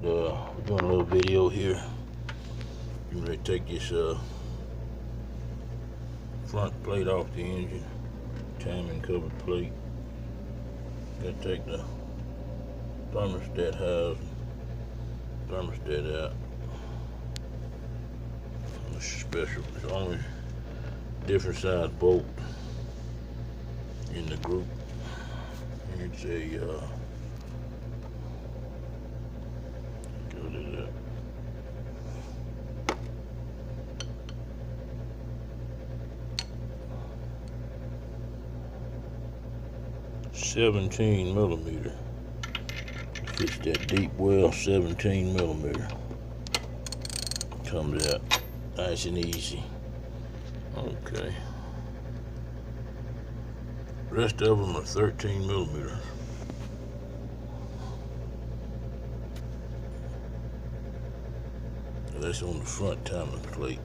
Alright, we're doing a little video here. I'm going to take this front plate off the engine, timing covered plate. Got to take the thermostat housing, thermostat out. This is special. It's only different size bolt in the group. It's a what is that? $17mm. Fits that deep well. 17mm. Comes out nice and easy. Okay. Rest of them are 13mm. That's on the front timing plate.